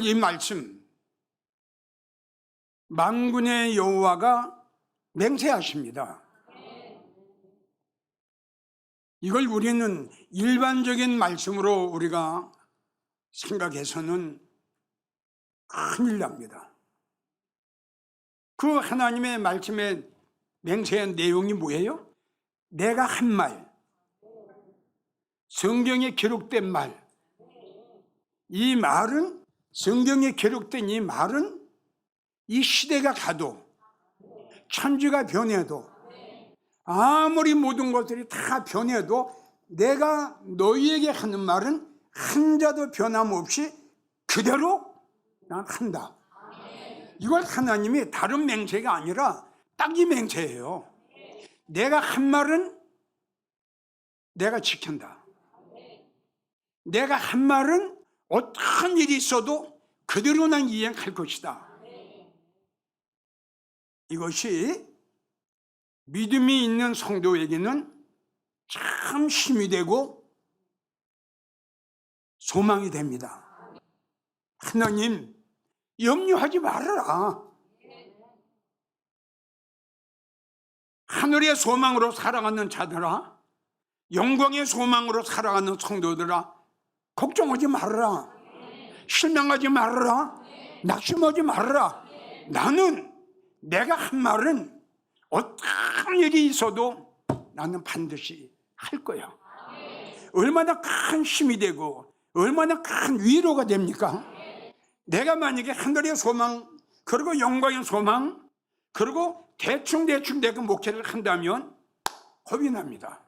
이 말씀, 만군의 여호와가 맹세하십니다. 이걸 우리는 일반적인 말씀으로 우리가 생각해서는 큰일 납니다. 그 하나님의 말씀에 맹세한 내용이 뭐예요? 내가 한 말, 성경에 기록된 말, 이 말은, 성경에 기록된 이 말은 이 시대가 가도, 천지가 변해도, 아무리 모든 것들이 다 변해도 내가 너희에게 하는 말은 한 자도 변함없이 그대로 난 한다. 이걸 하나님이 다른 맹세가 아니라 딱 이 맹세예요. 내가 한 말은 내가 지킨다. 내가 한 말은 어떤 일이 있어도 그대로 난 이행할 것이다. 이것이 믿음이 있는 성도에게는 참 힘이 되고 소망이 됩니다. 하나님, 염려하지 말아라. 하늘의 소망으로 살아가는 자들아, 영광의 소망으로 살아가는 성도들아, 걱정하지 말아라. 실망하지 말아라. 낙심하지 말아라. 나는 내가 한 말은 어떤 일이 있어도 나는 반드시 할 거야. 얼마나 큰 힘이 되고 얼마나 큰 위로가 됩니까? 내가 만약에 하늘의 소망, 그리고 영광의 소망, 그리고 대충 내가 목회를 한다면 겁이 납니다.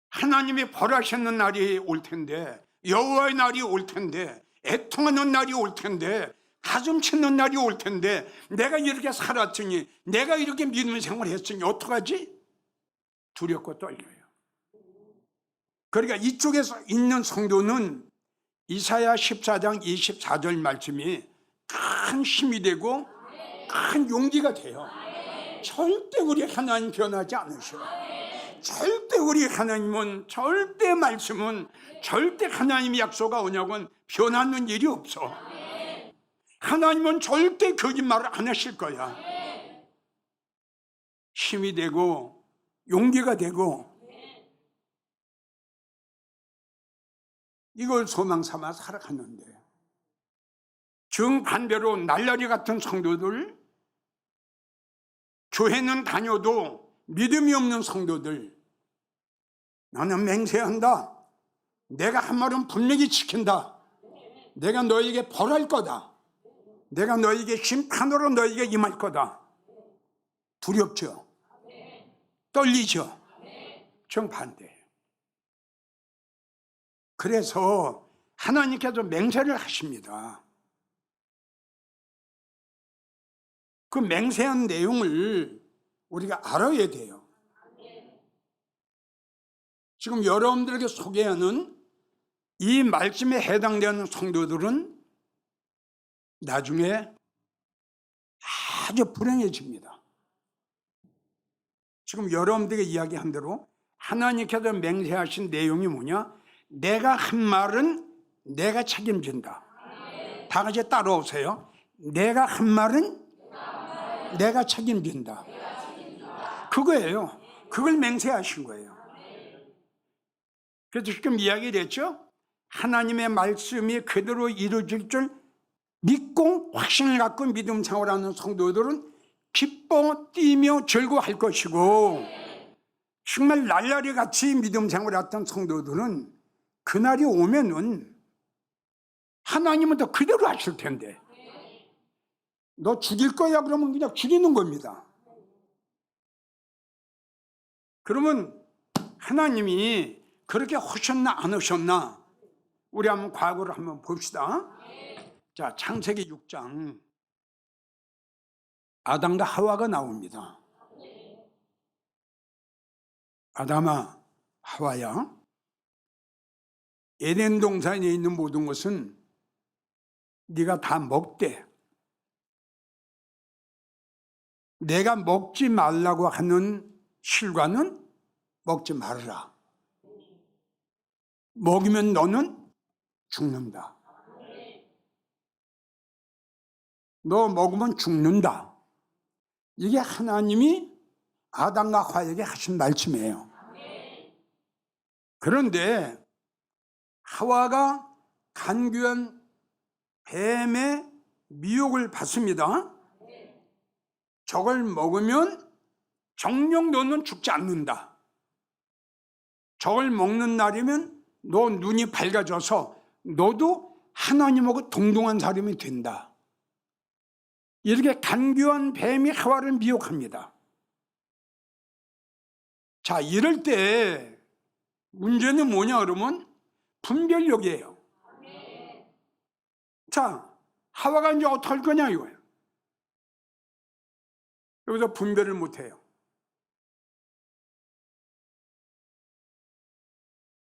하나님이 벌하시는 날이 올 텐데, 여호와의 날이 올 텐데, 애통하는 날이 올 텐데, 가슴 치는 날이 올 텐데, 내가 이렇게 살았으니, 내가 이렇게 믿음 생활을 했으니 어떡하지? 두렵고 떨려요. 그러니까 이쪽에서 있는 성도는 이사야 14장 24절 말씀이 큰 힘이 되고 큰 용기가 돼요. 절대 우리 하나님 변하지 않으셔. 절대 우리 하나님은, 절대 말씀은, 절대 하나님의 약속가 오냐고는 변하는 일이 없어. 하나님은 절대 거짓말을 안 하실 거야. 힘이 되고 용기가 되고, 이걸 소망 삼아 살아가는데, 정반대로 날라리 같은 성도들, 교회는 다녀도 믿음이 없는 성도들, 나는 맹세한다. 내가 한 말은 분명히 지킨다. 내가 너에게 벌할 거다. 내가 너에게 심판으로 너에게 임할 거다. 두렵죠? 떨리죠? 정반대예요. 그래서 하나님께서 맹세를 하십니다. 그 맹세한 내용을 우리가 알아야 돼요. 지금 여러분들에게 소개하는 이 말씀에 해당되는 성도들은 나중에 아주 불행해집니다. 지금 여러분들에게 이야기한 대로 하나님께서 맹세하신 내용이 뭐냐? 내가 한 말은 내가 책임진다. 다 같이 따라오세요. 내가 한 말은 내가 책임진다. 그거예요. 그걸 맹세하신 거예요. 그래서 지금 이야기를 했죠. 하나님의 말씀이 그대로 이루어질 줄 믿고 확신을 갖고 믿음 생활하는 성도들은 기뻐 뛰며 즐거워할 것이고, 정말 날라리 같이 믿음 생활했던 성도들은 그날이 오면은 하나님은 더 그대로 하실 텐데, 너 죽일 거야 그러면 그냥 죽이는 겁니다. 그러면 하나님이 그렇게 하셨나 안 하셨나, 우리 한번 과거를 한번 봅시다. 자, 창세기 6장 아담과 하와가 나옵니다. 아담아, 하와야, 에덴 동산에 있는 모든 것은 네가 다 먹되 내가 먹지 말라고 하는 실과는 먹지 말아라. 먹이면 너는 죽는다. 너 먹으면 죽는다. 이게 하나님이 아담과 하와에게 하신 말씀이에요. 그런데 하와가 간교한 뱀의 미혹을 받습니다. 저걸 먹으면 정녕 너는 죽지 않는다. 저걸 먹는 날이면 너 눈이 밝아져서 너도 하나님하고 동등한 사람이 된다. 이렇게 간교한 뱀이 하와를 미혹합니다. 자, 이럴 때 문제는 뭐냐 그러면 분별력이에요. 자, 하와가 이제 어떻게 할 거냐 이거예요. 여기서 분별을 못해요.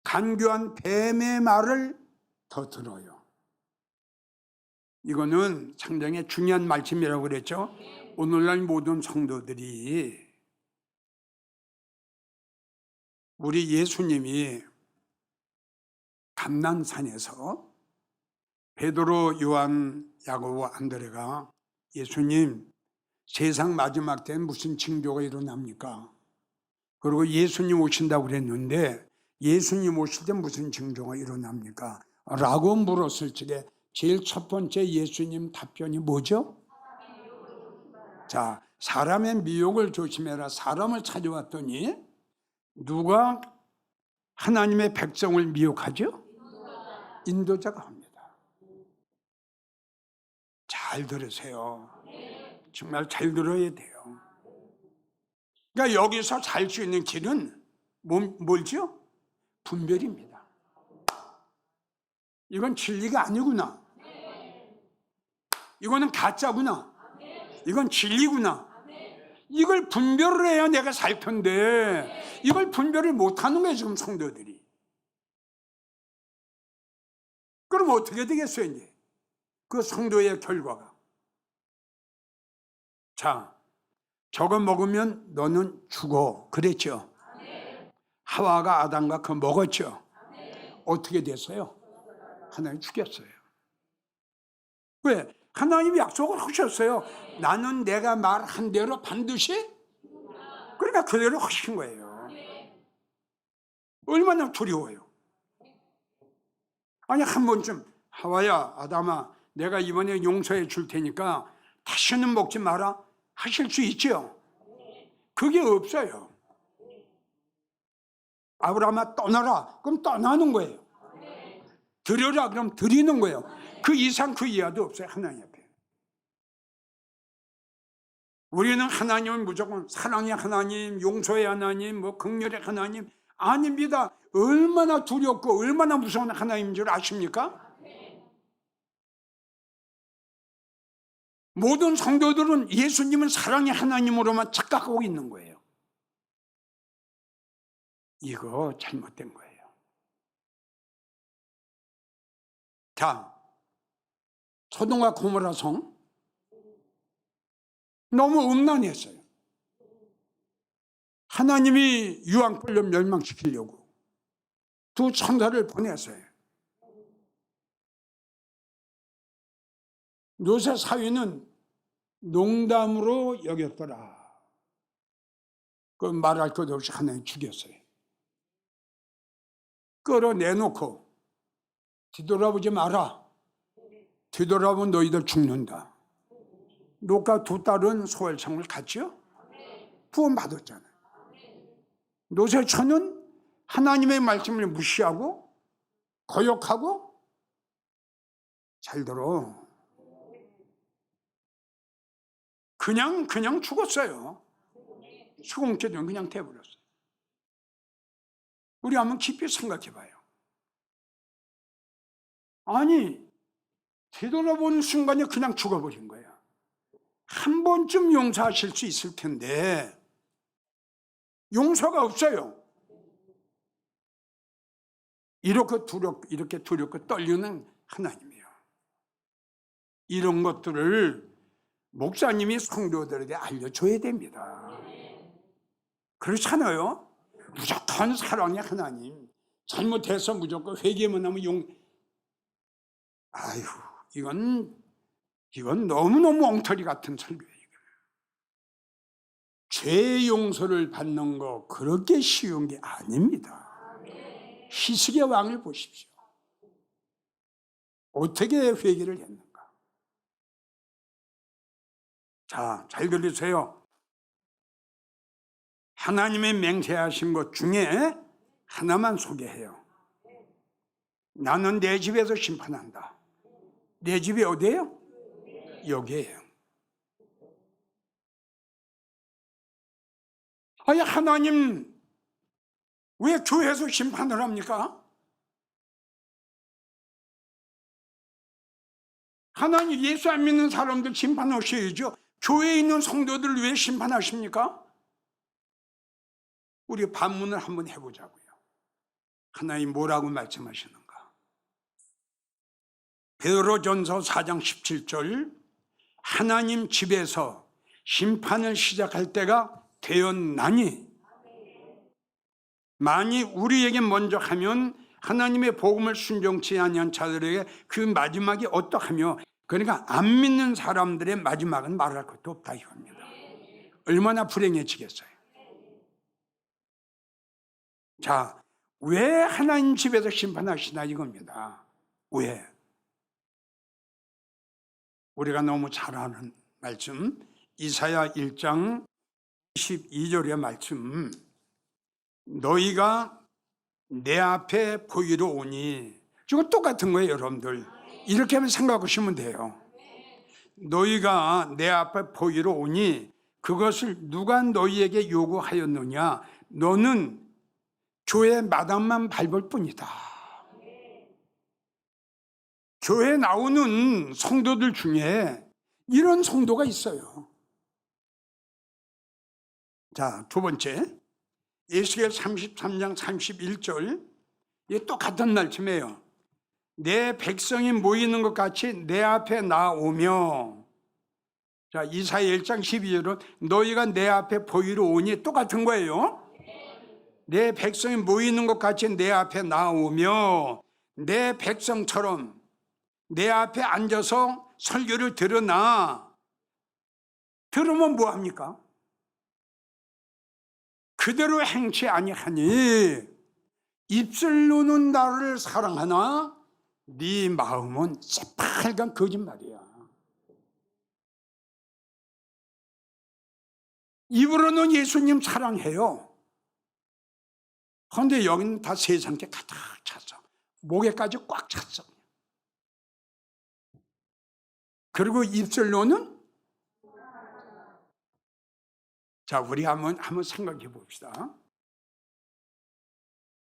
간교한 뱀의 말을 더 들어요. 이거는 상당히 중요한 말씀이라고 그랬죠. 오늘날 모든 성도들이 우리 예수님이 감난산에서 베드로, 요한, 야고보, 안드레가 예수님 세상 마지막 때는 무슨 징조가 일어납니까? 그리고 예수님 오신다고 그랬는데 예수님 오실 때 무슨 징조가 일어납니까? 라고 물었을 적에 제일 첫 번째 예수님 답변이 뭐죠? 자, 사람의 미혹을 조심해라. 사람을 찾아왔더니 누가 하나님의 백성을 미혹하죠? 인도자가 합니다. 잘 들으세요. 정말 잘 들어야 돼요. 그러니까 여기서 살 수 있는 길은 뭘죠? 분별입니다. 이건 진리가 아니구나. 이거는 가짜구나. 이건 진리구나. 이걸 분별을 해야 내가 살 텐데 이걸 분별을 못하는 거예요 지금 성도들이. 그럼 어떻게 되겠어요 이제 그 성도의 결과가. 자, 저거 먹으면 너는 죽어 그랬죠. 하와가 아담과 그거 먹었죠. 어떻게 됐어요? 하나님 죽였어요. 왜? 하나님이 약속을 하셨어요. 나는 내가 말한 대로 반드시, 그러니까 그대로 하신 거예요. 얼마나 두려워요. 아니 한 번쯤 하와야 아담아 내가 이번에 용서해 줄 테니까 다시는 먹지 마라 하실 수 있죠. 그게 없어요. 아브라함아 떠나라 그럼 떠나는 거예요. 드려라 그럼 드리는 거예요. 그 이상 그 이하도 없어요 하나님 앞에. 우리는 하나님은 무조건 사랑의 하나님, 용서의 하나님, 뭐 긍휼의 하나님 아닙니다. 얼마나 두렵고 얼마나 무서운 하나님인 줄 아십니까? 모든 성도들은 예수님은 사랑의 하나님으로만 착각하고 있는 거예요. 이거 잘못된 거예요. 자, 소돔과 고모라 성 너무 음란했어요. 하나님이 유황불로 멸망시키려고 두 천사를 보냈어요. 요새 사회는 농담으로 여겼더라. 그 말할 것 없이 하나님 죽였어요. 끌어내놓고 뒤돌아보지 마라. 뒤돌아보면 너희들 죽는다. 롯과 두 딸은 소활창을 갔죠? 구원받았잖아요. 노세천은 하나님의 말씀을 무시하고 거역하고, 잘 들어, 그냥 죽었어요. 수공죄는 그냥 돼버렸어요. 우리 한번 깊이 생각해 봐요. 아니 되돌아보는 순간에 그냥 죽어버린 거야. 한 번쯤 용서하실 수 있을 텐데 용서가 없어요. 이렇게 두렵고 떨리는 하나님이에요. 이런 것들을 목사님이 성도들에게 알려줘야 됩니다. 그렇잖아요. 무조건 사랑의 하나님, 잘못해서 무조건 회개만 하면 아이고, 이건 이건 너무너무 엉터리 같은 설교예요. 죄 용서를 받는 거 그렇게 쉬운 게 아닙니다. 희석의 왕을 보십시오. 어떻게 회개를 했는가? 자, 잘 들으세요. 하나님의 맹세하신 것 중에 하나만 소개해요. 나는 내 집에서 심판한다. 내 집이 어디예요? 여기예요. 아니, 하나님 왜 교회에서 심판을 합니까? 하나님 예수 안 믿는 사람들 심판하셔야죠. 교회에 있는 성도들 왜 심판하십니까? 우리 반문을 한번 해보자고요. 하나님 뭐라고 말씀하시는가? 베드로전서 4장 17절, 하나님 집에서 심판을 시작할 때가 되었나니 만일 우리에게 먼저 하면 하나님의 복음을 순종치 아니한 자들에게 그 마지막이 어떠하며, 그러니까 안 믿는 사람들의 마지막은 말할 것도 없다 이겁니다. 얼마나 불행해지겠어요. 자, 왜 하나님 집에서 심판하시나 이겁니다. 왜? 우리가 너무 잘 아는 말씀, 이사야 1장 22절의 말씀, 너희가 내 앞에 보이러 오니, 지금 똑같은 거예요 여러분들. 이렇게 하면 생각하시면 돼요. 너희가 내 앞에 보이러 오니 그것을 누가 너희에게 요구하였느냐? 너는 교회 마당만 밟을 뿐이다. 교회 나오는 성도들 중에 이런 성도가 있어요. 자, 두 번째, 에스겔 33장 31절, 이게 똑같은 말씀이에요. 내 백성이 모이는 것 같이 내 앞에 나오며, 자, 이사야 1장 12절은 너희가 내 앞에 보이러 오니 똑같은 거예요. 내 백성이 모이는 것 같이 내 앞에 나오며 내 백성처럼 내 앞에 앉아서 설교를 들으나, 들으면 뭐합니까? 그대로 행치 아니하니 입술로는 나를 사랑하나 네 마음은 새빨간 거짓말이야. 입으로는 예수님 사랑해요. 그런데 여기는 다 세상에 가득 찼어. 목에까지 꽉 찼어. 그리고 입술로는, 자, 우리 한번 생각해 봅시다.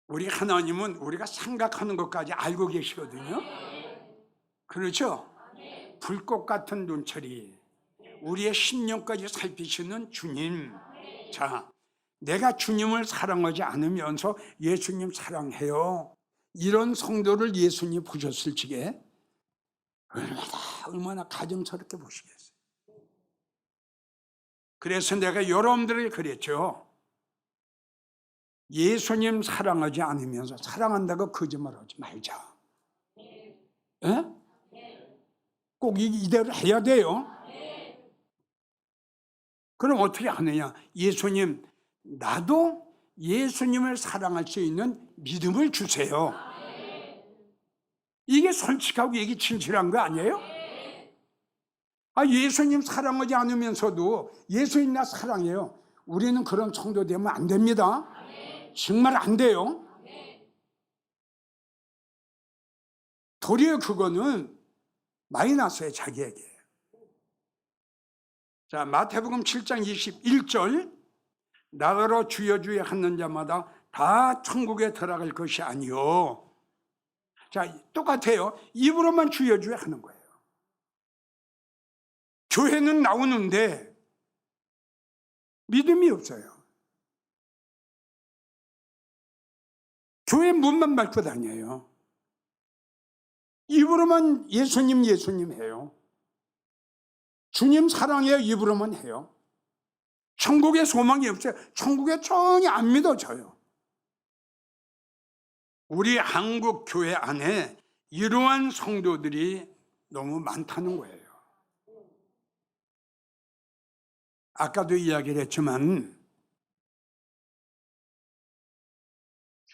우리 하나님은 우리가 생각하는 것까지 알고 계시거든요. 그렇죠? 불꽃 같은 눈철이 우리의 심령까지 살피시는 주님. 자, 내가 주님을 사랑하지 않으면서 예수님 사랑해요, 이런 성도를 예수님 보셨을 적에 얼마나 가증스럽게 보시겠어요. 그래서 내가 여러분들에게 그랬죠. 예수님 사랑하지 않으면서 사랑한다고 거짓말하지 말자. 에? 꼭 이대로 해야 돼요. 그럼 어떻게 하느냐? 예수님, 나도 예수님을 사랑할 수 있는 믿음을 주세요. 이게 솔직하고 이게 진실한 거 아니에요? 예수님 사랑하지 않으면서도 예수님 나 사랑해요, 우리는 그런 성도 되면 안 됩니다. 정말 안 돼요. 도리어 그거는 마이너스예요, 자기에게. 자, 마태복음 7장 21절, 나더러 주여 주여 하는 자마다 다 천국에 들어갈 것이 아니요. 자, 똑같아요. 입으로만 주여 주여 하는 거예요. 교회는 나오는데 믿음이 없어요. 교회 문만 밟고 다녀요. 입으로만 예수님 예수님 해요. 주님 사랑해요, 입으로만 해요. 천국에 소망이 없어요. 천국에 전혀 안 믿어져요. 우리 한국 교회 안에 이러한 성도들이 너무 많다는 거예요. 아까도 이야기를 했지만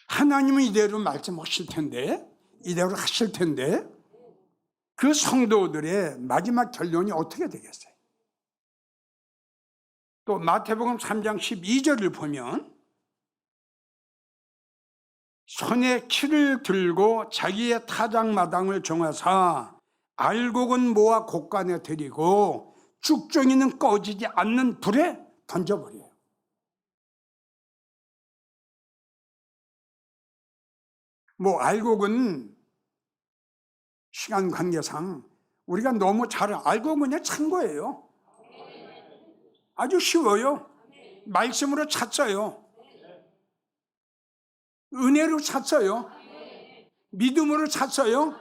하나님은 이대로 말씀하실 텐데, 이대로 하실 텐데 그 성도들의 마지막 결론이 어떻게 되겠어요? 또 마태복음 3장 12절을 보면 손에 키를 들고 자기의 타작마당을 정하사 알곡은 모아 곡간에 들이고 쭉정이는 꺼지지 않는 불에 던져버려요. 뭐 알곡은 시간 관계상 우리가 너무 잘 알고 그냥 찬 거예요. 아주 쉬워요. 말씀으로 찼어요. 은혜로 찼어요. 믿음으로 찼어요.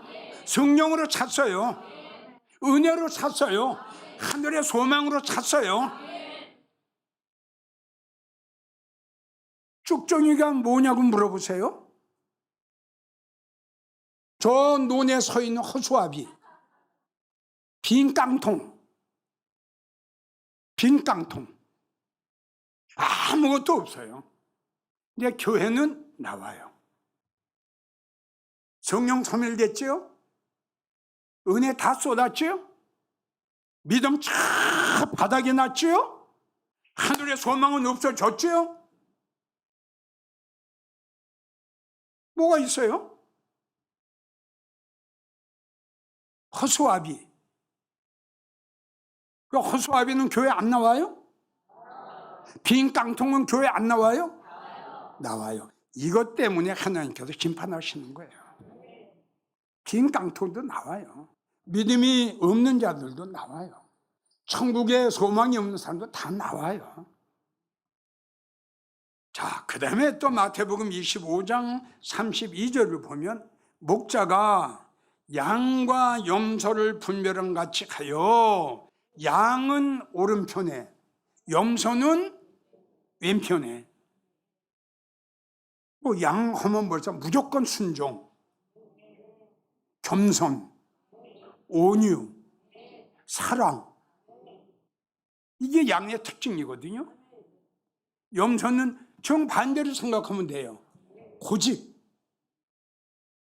성령으로 찼어요. 은혜로 찼어요. 하늘의 소망으로 찼어요. 쭉정이가 뭐냐고 물어보세요. 저 논에 서 있는 허수아비, 빈 깡통, 아무것도 없어요. 근데 교회는 나와요. 성령 소멸됐죠? 은혜 다 쏟았죠? 믿음 쫙 바닥에 났죠? 하늘의 소망은 없어졌죠? 뭐가 있어요? 허수아비. 그 허수아비는 교회 안 나와요? 빈 깡통은 교회 안 나와요? 나와요. 이것 때문에 하나님께서 심판하시는 거예요. 빈 깡통도 나와요. 믿음이 없는 자들도 나와요. 천국에 소망이 없는 사람도 다 나와요. 자, 그 다음에 또 마태복음 25장 32절을 보면 목자가 양과 염소를 분별한 같이 하여 양은 오른편에 염소는 왼편에. 뭐 양 하면 벌써 무조건 순종, 겸손, 온유, 사랑, 이게 양의 특징이거든요. 염소는 정반대로 생각하면 돼요. 고집,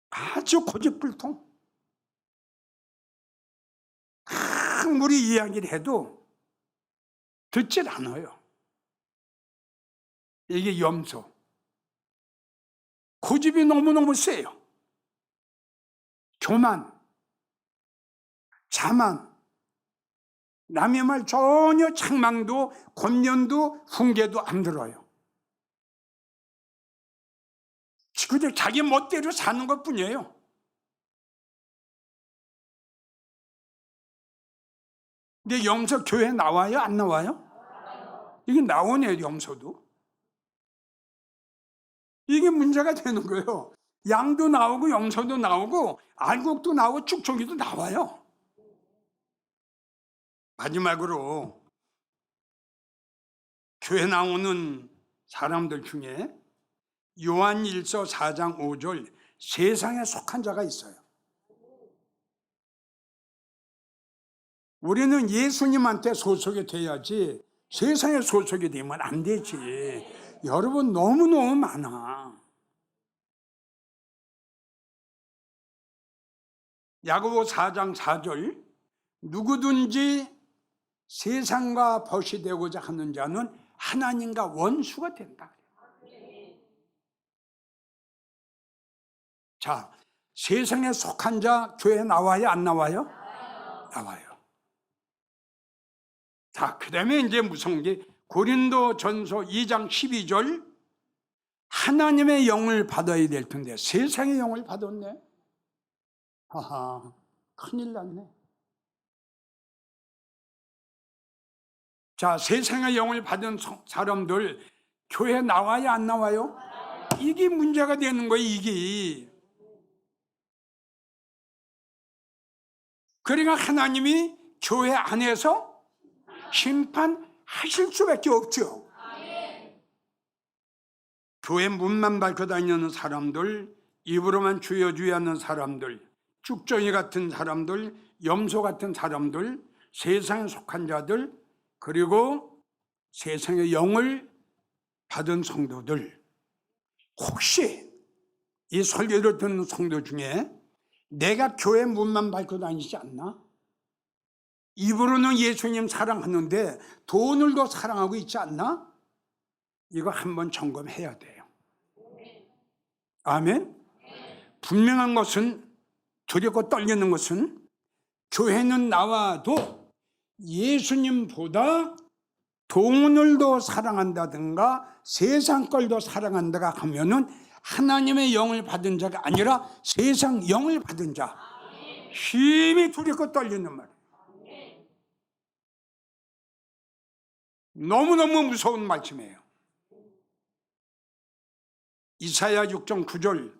아주 고집불통. 아무리 이야기를 해도 듣질 않아요. 이게 염소. 고집이 너무너무 세요. 교만, 자만, 남의 말 전혀 책망도 권면도 훈계도 안 들어요. 그저 자기 멋대로 사는 것뿐이에요. 근데 염소 교회 나와요? 안 나와요? 이게 나오네요. 염소도. 이게 문제가 되는 거예요. 양도 나오고 염소도 나오고 알곡도 나오고 쭉정이도 나와요. 마지막으로 교회 나오는 사람들 중에 요한일서 4장 5절 세상에 속한 자가 있어요. 우리는 예수님한테 소속이 돼야지 세상에 소속이 되면 안 되지. 여러분 너무너무 많아. 야고보 4장 4절 누구든지 세상과 벗이 되고자 하는 자는 하나님과 원수가 된다. 자, 세상에 속한 자 교회에 나와요? 안 나와요? 나와요. 자, 그 다음에 이제 무슨 게 고린도전서 2장 12절 하나님의 영을 받아야 될 텐데 세상의 영을 받았네. 하하, 큰일 났네. 자, 세상의 영을 받은 사람들 교회 나와요? 안 나와요? 이게 문제가 되는 거예요. 이게. 그러니까 하나님이 교회 안에서 심판하실 수밖에 없죠. 교회 문만 밟고 다니는 사람들, 입으로만 주여 주여 하는 사람들, 쭉정이 같은 사람들, 염소 같은 사람들, 세상에 속한 자들, 그리고 세상의 영을 받은 성도들, 혹시 이 설교를 듣는 성도 중에 내가 교회 문만 밟고 다니지 않나? 입으로는 예수님 사랑하는데 돈을 더 사랑하고 있지 않나? 이거 한번 점검해야 돼요. 아멘? 분명한 것은, 두렵고 떨리는 것은, 교회는 나와도 예수님보다 돈을 더 사랑한다든가 세상 걸 더 사랑한다가 하면은 하나님의 영을 받은 자가 아니라 세상 영을 받은 자. 힘이 두렵고 떨리는 말이에요. 너무너무 무서운 말씀이에요. 이사야 6장 9절,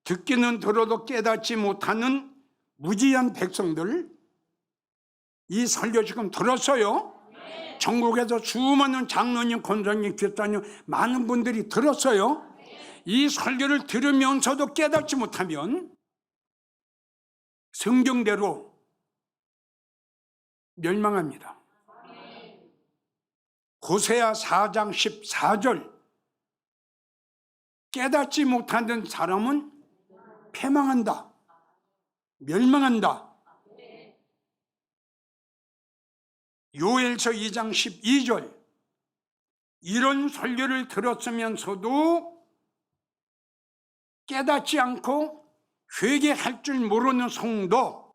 듣기는 들어도 깨닫지 못하는 무지한 백성들, 이 설교 지금 들었어요. 전국에서 수많은 장로님, 권사님, 교사님 많은 분들이 들었어요. 이 설교를 들으면서도 깨닫지 못하면 성경대로 멸망합니다. 호세아 4장 14절, 깨닫지 못하는 사람은 패망한다, 멸망한다. 요엘서 2장 12절, 이런 설교를 들었으면서도 깨닫지 않고 회개할 줄 모르는 성도,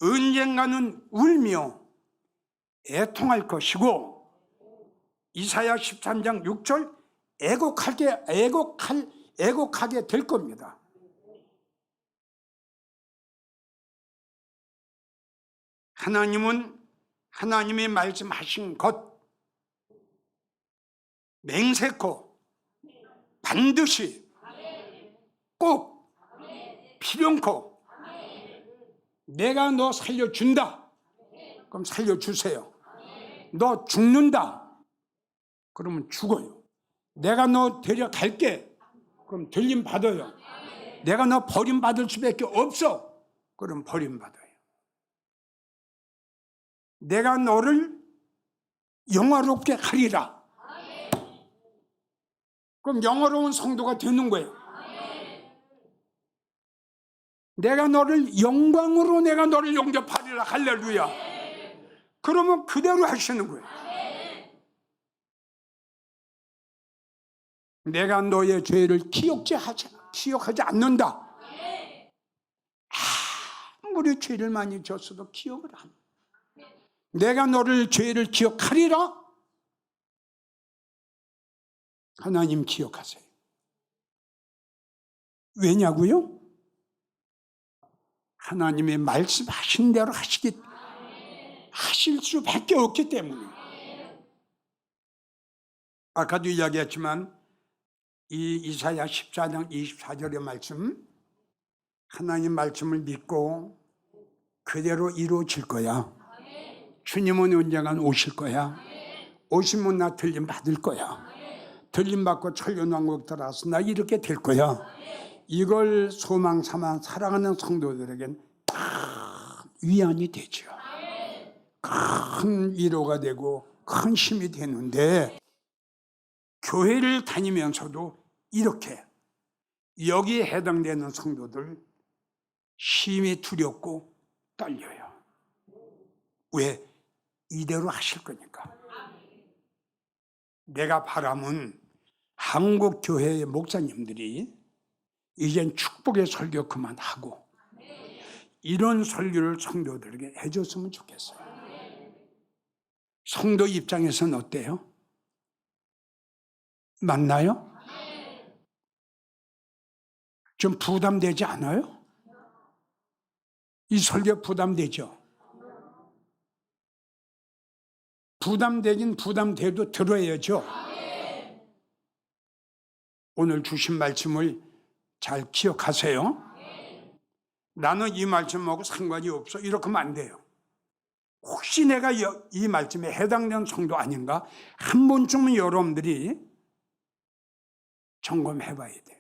언젠가는 울며 애통할 것이고, 이사야 13장 6절, 애곡하게 될 겁니다. 하나님은 하나님의 말씀하신 것 맹세코 반드시 꼭 필연코 내가 너 살려준다. 그럼 살려주세요. 너 죽는다. 그러면 죽어요. 내가 너 데려갈게. 그럼 들림받아요. 내가 너 버림받을 수밖에 없어. 그럼 버림받아요. 내가 너를 영화롭게 하리라. 그럼 영화로운 성도가 되는 거예요. 내가 너를 영광으로 내가 너를 영접하리라. 할렐루야. 그러면 그대로 하시는 거예요. 내가 너의 죄를 기억하지 않는다. 아무리 죄를 많이 졌어도 기억을 안 해. 내가 너를 죄를 기억하리라. 하나님 기억하세요. 왜냐고요? 하나님의 말씀하신 대로 하실 수밖에 없기 때문에. 아까도 이야기했지만 이 이사야 14장 24절의 말씀, 하나님 말씀을 믿고 그대로 이루어질 거야. 주님은 언젠간 오실 거야. 오시면 나 들림 받을 거야. 들림 받고 천년왕국 들어와서 나 이렇게 될 거야. 이걸 소망 삼아 사랑하는 성도들에겐 큰 위안이 되죠. 큰 위로가 되고 큰 힘이 되는데, 교회를 다니면서도 이렇게 여기에 해당되는 성도들 힘이 두렵고 떨려요. 왜? 이대로 하실 거니까. 내가 바람은 한국 교회의 목사님들이 이젠 축복의 설교 그만하고 이런 설교를 성도들에게 해줬으면 좋겠어요. 성도 입장에서는 어때요? 맞나요? 좀 부담되지 않아요? 이 설교 부담되죠? 부담되긴 부담돼도 들어야죠. 오늘 주신 말씀을 잘 기억하세요. 나는 이 말씀하고 상관이 없어, 이렇게 하면 안 돼요. 혹시 내가 이 말씀에 해당되는 성도 아닌가? 한 번쯤은 여러분들이 점검해 봐야 돼요.